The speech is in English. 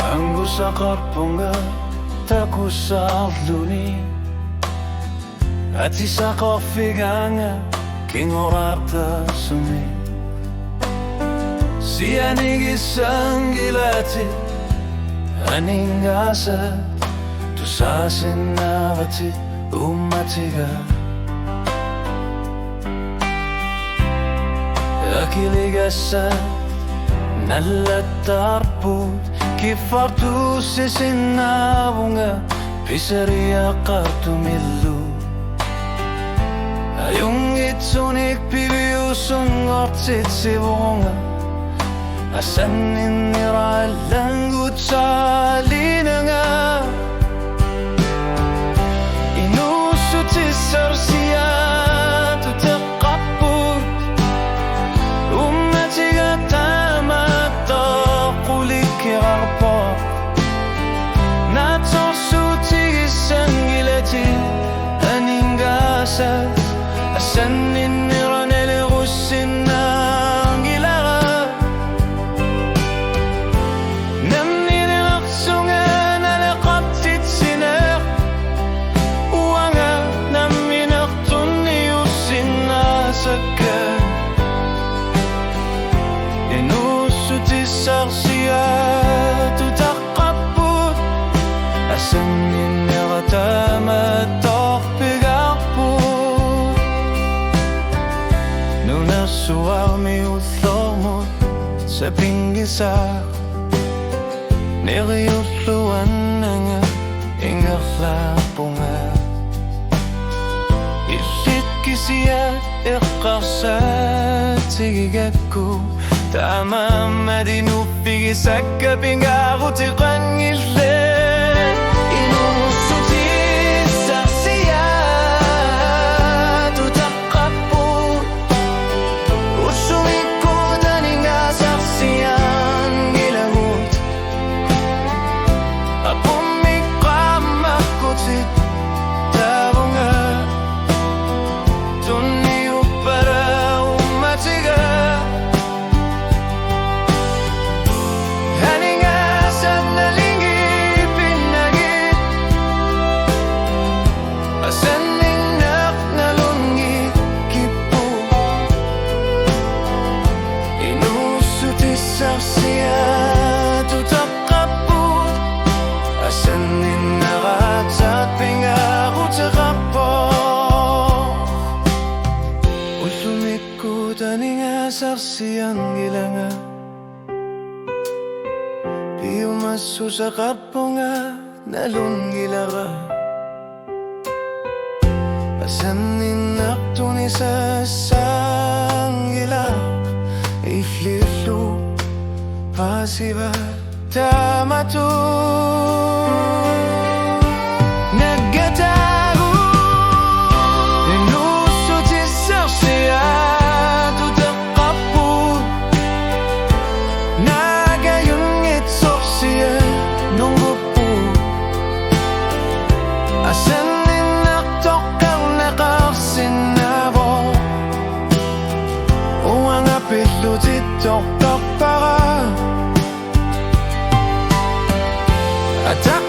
Anggo sa korpo nga tako sa luni at isa kofi nga kingorarta sumi si anigisang gilati aningasa tusasin navati umatiga akiligasa nalatarput kifartu sisinabunga pizzeria kartumilu ayung itsunik pibiusung ortsit sibunga asanin niralangut sa linanga inusuti sarsiya tutakaput umatiga tamata kulik yarpa natsusuti sangilati aningasa asanin niranele russin angilara namni naqsunga nalaqatit sinar uanga namni naqtunni ussinna sakka inusuti sarsiya tutaqapput asanin niratamat suami uthomot sa pinggisa niriyutluan nga ingaflapunga ilit kisiya iqarsat sigigakku tama madinupigi sa kapingarutiqan ngillen inusuti sarsiya sarsiyang gilanga Piyo masusakap po nga nalunggilara Asanin aktuni sa sanggila Iflilu pasiba tamatu Nagatago inusuti sarsiya asanin naktokang nakarsinabo uang apilutit toktok para atak